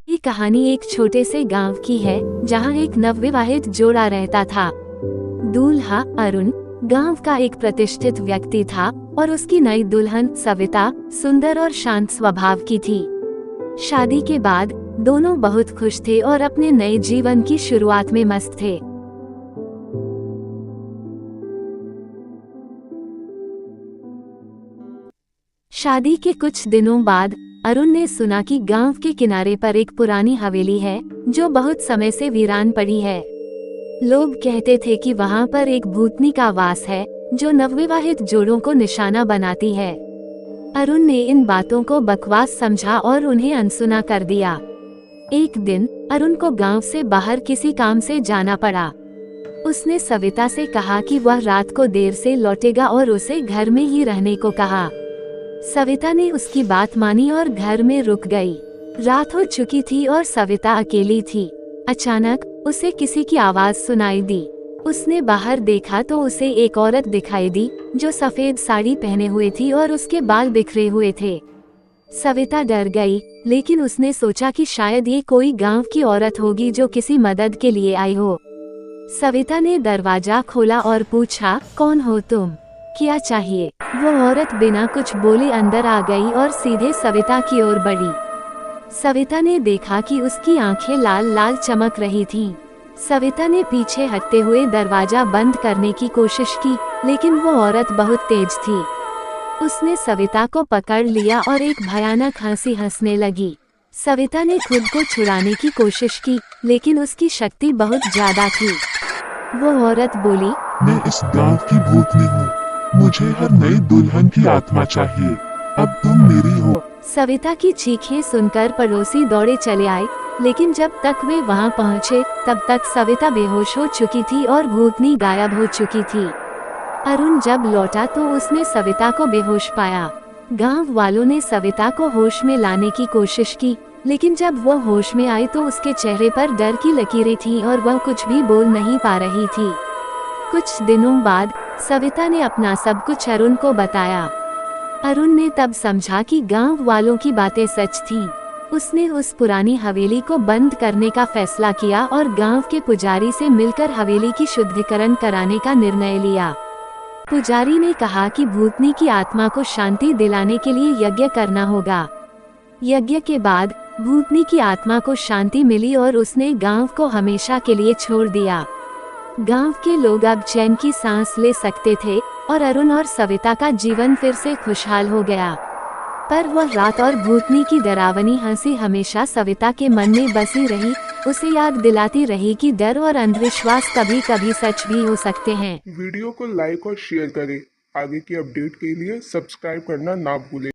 ये कहानी एक छोटे से गांव की है जहां एक नवविवाहित जोड़ा रहता था। दूल्हा अरुण गांव का एक प्रतिष्ठित व्यक्ति था और उसकी नई दुल्हन सविता सुंदर और शांत स्वभाव की थी। शादी के बाद दोनों बहुत खुश थे और अपने नए जीवन की शुरुआत में मस्त थे। शादी के कुछ दिनों बाद अरुण ने सुना कि गांव के किनारे पर एक पुरानी हवेली है जो बहुत समय से वीरान पड़ी है। लोग कहते थे कि वहां पर एक भूतनी का वास है जो नवविवाहित जोड़ों को निशाना बनाती है। अरुण ने इन बातों को बकवास समझा और उन्हें अनसुना कर दिया। एक दिन अरुण को गांव से बाहर किसी काम से जाना पड़ा। उसने सविता से कहा कि वह रात को देर से लौटेगा और उसे घर में ही रहने को कहा। सविता ने उसकी बात मानी और घर में रुक गई। रात हो चुकी थी और सविता अकेली थी। अचानक उसे किसी की आवाज सुनाई दी। उसने बाहर देखा तो उसे एक औरत दिखाई दी जो सफेद साड़ी पहने हुए थी और उसके बाल बिखरे हुए थे। सविता डर गई, लेकिन उसने सोचा कि शायद ये कोई गांव की औरत होगी जो किसी मदद के लिए आई हो। सविता ने दरवाजा खोला और पूछा, कौन हो तुम, क्या चाहिए? वो औरत बिना कुछ बोले अंदर आ गई और सीधे सविता की ओर बढ़ी। सविता ने देखा कि उसकी आंखें लाल लाल चमक रही थीं। सविता ने पीछे हटते हुए दरवाजा बंद करने की कोशिश की, लेकिन वो औरत बहुत तेज थी। उसने सविता को पकड़ लिया और एक भयानक हंसी हंसने लगी। सविता ने खुद को छुड़ाने की कोशिश की, लेकिन उसकी शक्ति बहुत ज्यादा थी। वो औरत बोली, मैं इस गांव की भूतनी हूँ। मुझे हर नई दुल्हन की आत्मा चाहिए। अब तुम मेरी हो। सविता की चीखें सुनकर पड़ोसी दौड़े चले आए, लेकिन जब तक वे वहां पहुंचे तब तक सविता बेहोश हो चुकी थी और भूतनी गायब हो चुकी थी। अरुण जब लौटा तो उसने सविता को बेहोश पाया। गांव वालों ने सविता को होश में लाने की कोशिश की, लेकिन जब वो होश में आई तो उसके चेहरे पर डर की लकीरें थीं और वह कुछ भी बोल नहीं पा रही थी। कुछ दिनों बाद सविता ने अपना सब कुछ अरुण को बताया। अरुण ने तब समझा कि गांव वालों की बातें सच थीं। उसने उस पुरानी हवेली को बंद करने का फैसला किया और गांव के पुजारी से मिलकर हवेली की शुद्धिकरण कराने का निर्णय लिया। पुजारी ने कहा कि भूतनी की आत्मा को शांति दिलाने के लिए यज्ञ करना होगा। यज्ञ के बाद भूतनी की आत्मा को शांति मिली और उसने गांव को हमेशा के लिए छोड़ दिया। गांव के लोग अब चैन की सांस ले सकते थे और अरुण और सविता का जीवन फिर से खुशहाल हो गया। पर वह रात और भूतनी की डरावनी हंसी हमेशा सविता के मन में बसी रही, उसे याद दिलाती रही कि डर और अंधविश्वास कभी कभी सच भी हो सकते हैं। वीडियो को लाइक और शेयर करें। आगे की अपडेट के लिए सब्सक्राइब करना ना भूलें।